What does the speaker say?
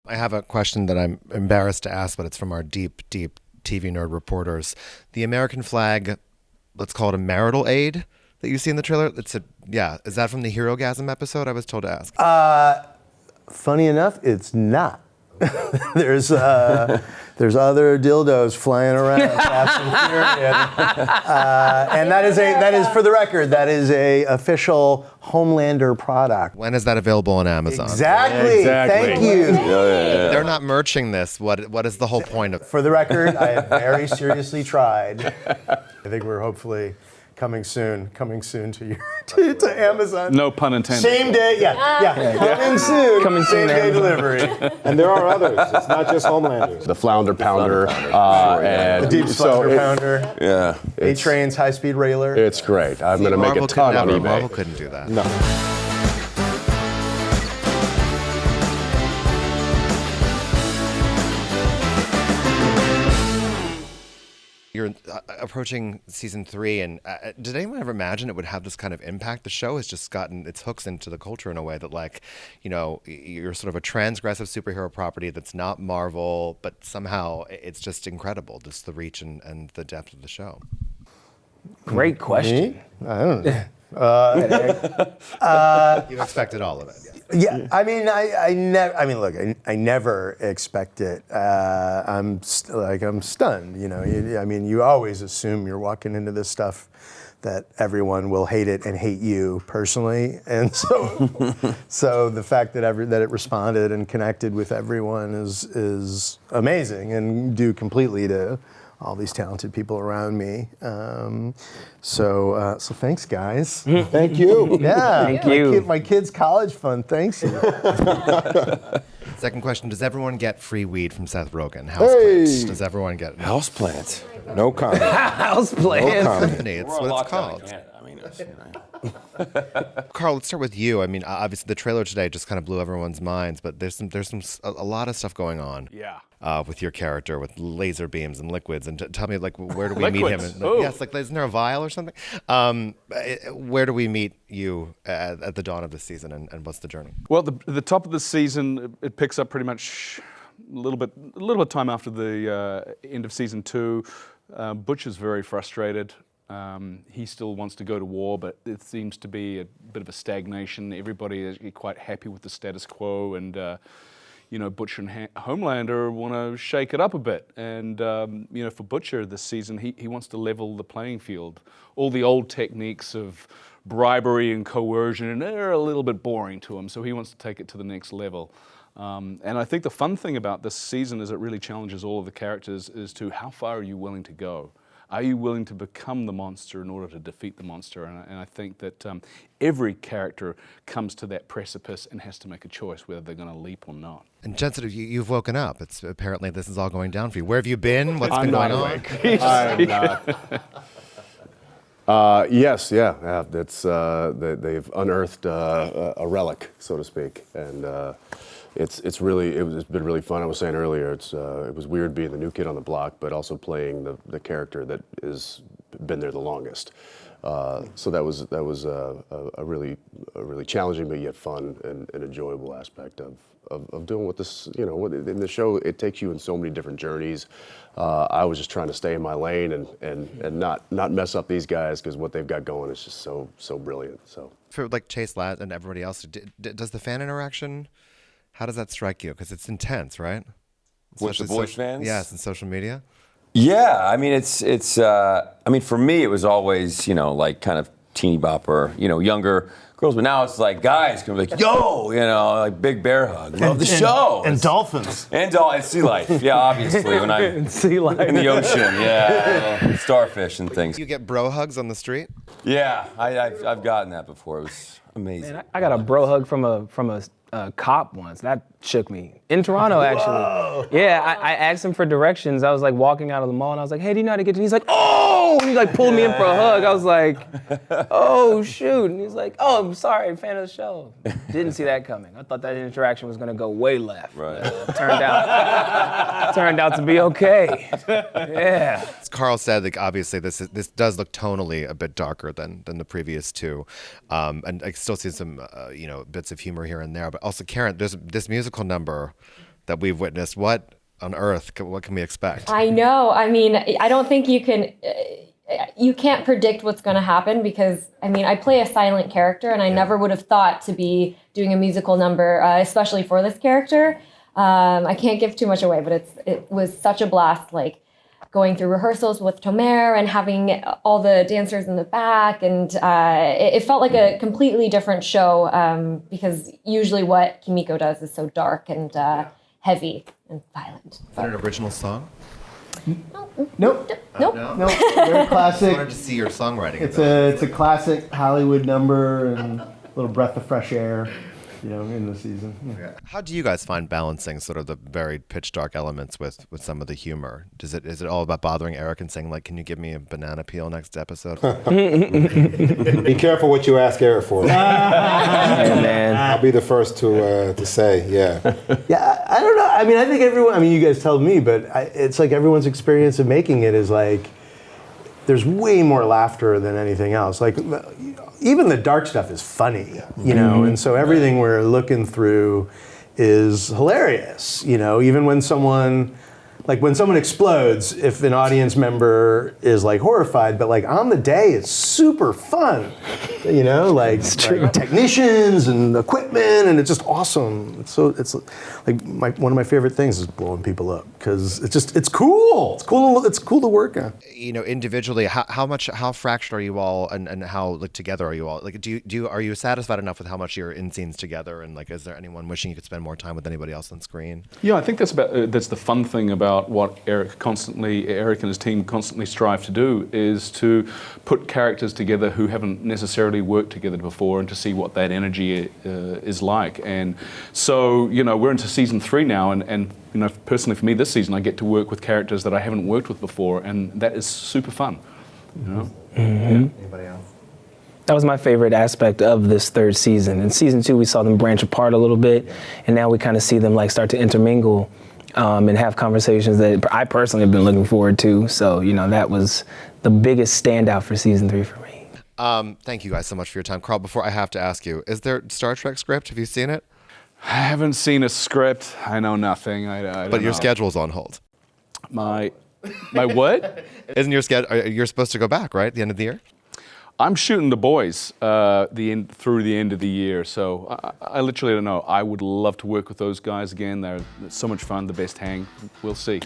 I have a question that I'm embarrassed to ask, but it's from our deep, deep TV nerd reporters. The American flag, let's call it a marital aid that you see in the trailer. Is that from the Hero Gasm episode? I was told to ask. Funny enough, it's not. There's other dildos flying around Fast and Furious. And that is for the record, that is a official Homelander product. When is that available on Amazon? Exactly. Thank you. They're not merching this. What is the whole point of it? For the record, I have very seriously tried. I think we're hopefully coming soon to Amazon. No pun intended. Same day, coming soon. Coming soon, Same day Amazon. delivery. And there are others. It's not just Homelanders. The Flounder Pounder. The deep flounder pounder. Yeah. A-Train's high-speed railer. It's great. I'm going to make a ton on eBay. Marvel couldn't do that. No. You're approaching season 3, and did anyone ever imagine it would have this kind of impact? The show has just gotten its hooks into the culture in a way that, like, you know, you're sort of a transgressive superhero property that's not Marvel, but somehow it's just incredible, just the reach and the depth of the show. Great question. Me? I don't know. You expected all of it. Yeah, I mean, look, I never expect it. I'm stunned. You know, you always assume you're walking into this stuff that everyone will hate it and hate you personally, and so the fact that it responded and connected with everyone is amazing, and due completely to all these talented people around me. So thanks, guys. Thank you. Yeah. Thank you. My kid's college fund. Thanks you. Second question, does everyone get free weed from Seth Rogen? Houseplants. Does everyone get it? Houseplants. No comment. House plans. Company, it's what it's called. I mean, it's, Carl, let's start with you. I mean, obviously the trailer today just kind of blew everyone's minds, but there's a lot of stuff going on. Yeah. With your character, with laser beams and liquids, and tell me, like, where do we meet him? Liquids? Ooh. Yes, like, isn't there a vial or something? Where do we meet you at the dawn of the season, and what's the journey? Well, the top of the season, it picks up pretty much a little bit time after the end of season 2. Butch is very frustrated. He still wants to go to war, but it seems to be a bit of a stagnation. Everybody is quite happy with the status quo, and Butcher and Homelander want to shake it up a bit. And for Butcher this season, he wants to level the playing field. All the old techniques of bribery and coercion, and they're a little bit boring to him, so he wants to take it to the next level. And I think the fun thing about this season is it really challenges all of the characters as to how far are you willing to go? Are you willing to become the monster in order to defeat the monster? And I think that every character comes to that precipice and has to make a choice whether they're going to leap or not. And Jensen, you've woken up. It's apparently this is all going down for you. Where have you been? What's been I'm going not on? awake. I'm not. Yes, yeah. It's they've unearthed a relic, so to speak, and it's been really fun. I was saying earlier, it was weird being the new kid on the block, but also playing the character that has been there the longest. So that was a really challenging but yet fun and enjoyable aspect of doing what this, in the show, it takes you in so many different journeys. I was just trying to stay in my lane and not mess up these guys, because what they've got going is just so brilliant. So For like Chase Ladd and everybody else, does the fan interaction, how does that strike you? Because it's intense, right? With the voice fans? Yes, and social media. Yeah, I mean, for me, it was always, like kind of teeny bopper, younger girls, but now it's like guys can be like, yo, like big bear hug, love the show. And dolphins. And sea life, yeah, obviously, when I'm Sea life. in the ocean, yeah, starfish and things. You get bro hugs on the street? Yeah, I've gotten that before. It was amazing. Man, I got a bro hug from a cop once. That shook me. In Toronto, actually. Whoa. Yeah, I asked him for directions. I was like walking out of the mall and I was like, hey, do you know how to get to? He's like, oh! And he like pulled me in for a hug. I was like, oh, shoot. And he's like, oh, I'm sorry, fan of the show. Didn't see that coming. I thought that interaction was gonna go way left. Right. Turned out to be okay. Yeah. As Carl said, like, obviously this does look tonally a bit darker than the previous two, and I still see some bits of humor here and there. But also, Karen, there's this musical number that we've witnessed. What on earth? What can we expect? I know. I mean, I don't think you can. You can't predict what's going to happen because, I mean, I play a silent character, and I never would have thought to be doing a musical number, especially for this character. I can't give too much away, but it was such a blast, like going through rehearsals with Tomer and having all the dancers in the back, and it felt like a completely different show because usually what Kimiko does is so dark and heavy and violent. Is that an original song? Nope. Nope. No? Nope. Very I classic. wanted to see your songwriting. It's a classic Hollywood number and a little breath of fresh air, in the season. Yeah. How do you guys find balancing sort of the very pitch dark elements with some of the humor? Is it all about bothering Eric and saying, like, can you give me a banana peel next episode? Be careful what you ask Eric for. Hey, man. I'll be the first to say, yeah. Yeah, I don't know. I mean, I think everyone, you guys tell me, but it's like everyone's experience of making it is like, there's way more laughter than anything else. Like, even the dark stuff is funny, and so everything we're looking through is hilarious, even when someone explodes, if an audience member is like horrified, but like on the day it's super fun, like technicians and equipment, and it's just awesome. It's like one of my favorite things is blowing people up because it's cool. It's cool to work on. Individually, how fractured are you all, and how together are you all? Like, are you satisfied enough with how much you're in scenes together, and like, is there anyone wishing you could spend more time with anybody else on screen? Yeah, I think that's the fun thing about what Eric and his team constantly strive to do is to put characters together who haven't necessarily worked together before, and to see what that energy is like. And so, we're into season 3 now, and personally for me this season, I get to work with characters that I haven't worked with before, and that is super fun. Mm-hmm. Anybody else? That was my favorite aspect of this 3rd season. In season 2, we saw them branch apart a little bit, and now we kind of see them start to intermingle and have conversations that I personally have been looking forward to. So, that was the biggest standout for season 3 for me. Thank you guys so much for your time. Carl, before I have to ask you, is there Star Trek script? Have you seen it? I haven't seen a script. I know nothing. I don't But your know. schedule's on hold. My what? Isn't your schedule? You're supposed to go back, right? At the end of the year? I'm shooting The Boys through the end of the year, so I literally don't know. I would love to work with those guys again. They're so much fun, the best hang. We'll see.